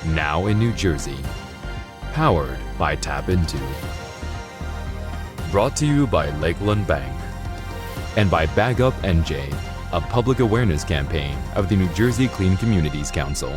now in New Jersey. Powered by TAPinto. Brought to you by Lakeland Bank. And by Bag Up NJ, a public awareness campaign of the New Jersey Clean Communities Council.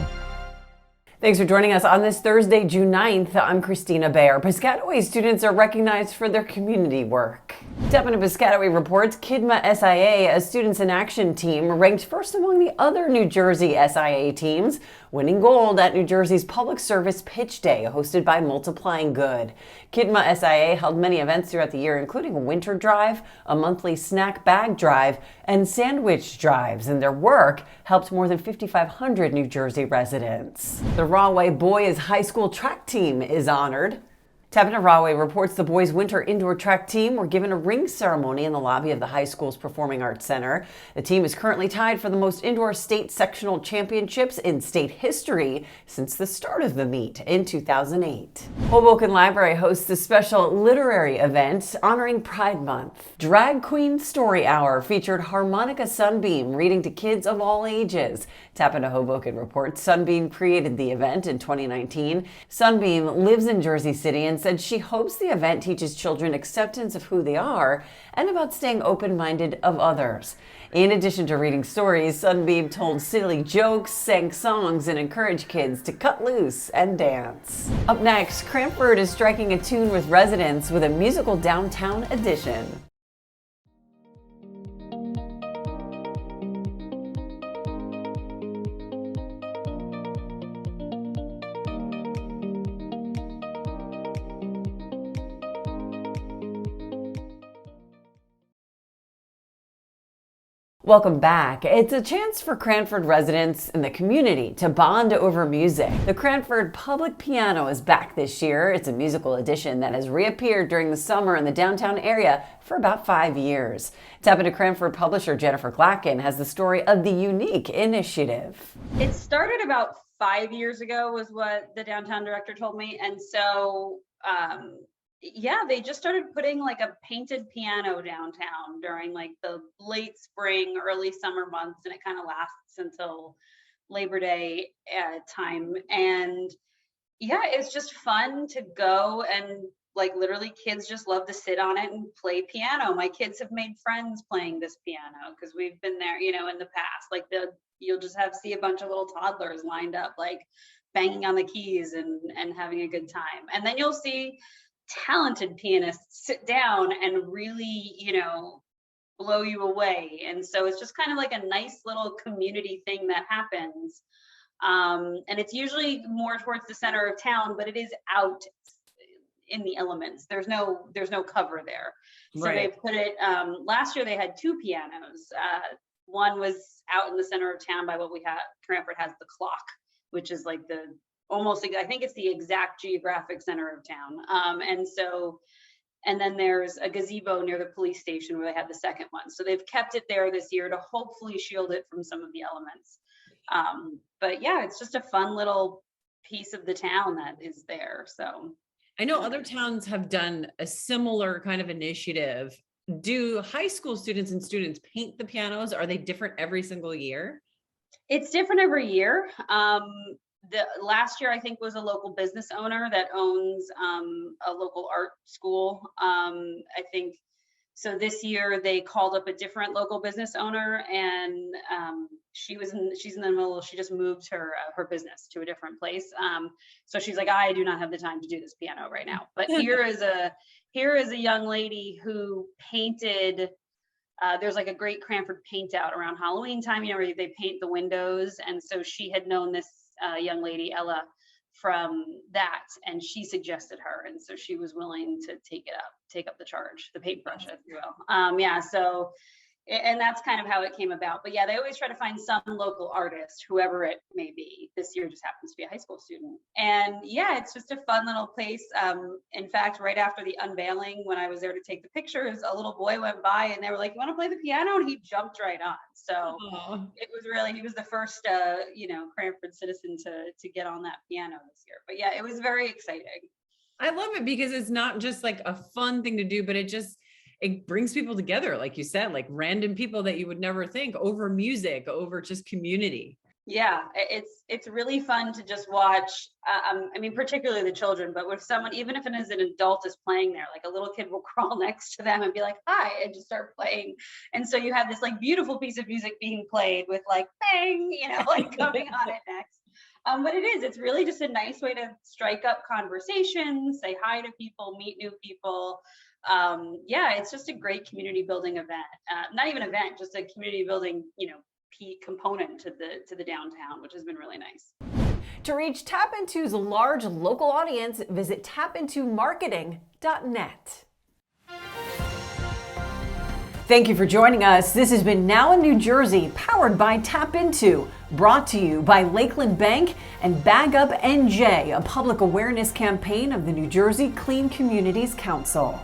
Thanks for joining us on this Thursday, June 9th. I'm Kristina Behr. Piscataway students are recognized for their community work. TAPinto Piscataway reports Kidma SIA, a Students in Action team, ranked first among the other New Jersey SIA teams, winning gold at New Jersey's Public Service Pitch Day, hosted by Multiplying Good. Kidma SIA held many events throughout the year, including a winter drive, a monthly snack bag drive, and sandwich drives, and their work helped more than 5,500 New Jersey residents. The Rahway Boys High School track team is honored. TAPinto Rahway reports the boys' winter indoor track team were given a ring ceremony in the lobby of the high school's Performing Arts Center. The team is currently tied for the most indoor state sectional championships in state history since the start of the meet in 2008. Hoboken Library hosts a special literary event honoring Pride Month. Drag Queen Story Hour featured Harmonica Sunbeam reading to kids of all ages. TAPinto Hoboken reports Sunbeam created the event in 2019. Sunbeam lives in Jersey City and said she hopes the event teaches children acceptance of who they are and about staying open-minded of others. In addition to reading stories, Sunbeam told silly jokes, sang songs, and encouraged kids to cut loose and dance. Up next, Cranford is striking a tune with residents with a musical downtown edition. Welcome back. It's a chance for Cranford residents and the community to bond over music. The Cranford Public Piano is back this year. It's a musical edition that has reappeared during the summer in the downtown area for about 5 years. TAPinto Cranford publisher Jennifer Glacken has the story of the unique initiative. It started about 5 years ago was what the downtown director told me. And so, yeah, they just started putting like a painted piano downtown during like the late spring, early summer months, and it kind of lasts until Labor Day time. And yeah, it's just fun to go and like literally kids just love to sit on it and play piano. My kids have made friends playing this piano because we've been there, you know, in the past. Like you'll just see a bunch of little toddlers lined up, like banging on the keys and having a good time. And then you'll see talented pianists sit down and really, you know, blow you away. And so it's just kind of like a nice little community thing that happens. And it's usually more towards the center of town, but it is out in the elements. There's no cover there. So Right. they put it, last year they had 2 pianos. One was out in the center of town by what we have, Cranford has the clock, which is like I think it's the exact geographic center of town. And then there's a gazebo near the police station where they had the second one. So they've kept it there this year to hopefully shield it from some of the elements. But yeah, it's just a fun little piece of the town that is there. So I know other towns have done a similar kind of initiative. Do high school students and students paint the pianos? Are they different every single year? it's different every year. The last year I think was a local business owner that owns a local art school. I think so. This year they called up a different local business owner, and she's in the middle. She just moved her business to a different place. So she's like, I do not have the time to do this piano right now. But here is a young lady who painted. There's like a great Cranford paint out around Halloween time, you know, where they paint the windows. And so she had known this young lady, Ella, from that, and she suggested her. And so she was willing to take up the charge, the paintbrush, if you will. Yeah, so, and that's kind of how it came about. But yeah, they always try to find some local artist, whoever it may be. This year just happens to be a high school student. And yeah, it's just a fun little place. In fact, right after the unveiling, when I was there to take the pictures, a little boy went by and they were like, you want to play the piano? And he jumped right on. So it was really, he was the first, Cranford citizen to get on that piano this year. But yeah, it was very exciting. I love it because it's not just like a fun thing to do, but it brings people together, like you said, like random people that you would never think, over music, over just community. Yeah, it's really fun to just watch. I mean, particularly the children, but with someone, even if it is an adult is playing there, like a little kid will crawl next to them and be like, "Hi," and just start playing. And so you have this like beautiful piece of music being played with like bang, like coming on it next. But it's really just a nice way to strike up conversations, say hi to people, meet new people. Yeah, it's just a great community building event. Not even event, just a community building, key component to the downtown, which has been really nice. To reach TAPinto's large local audience, visit tapintomarketing.net. Thank you for joining us. This has been Now in New Jersey, powered by TAPinto, brought to you by Lakeland Bank and Bag Up NJ, a public awareness campaign of the New Jersey Clean Communities Council.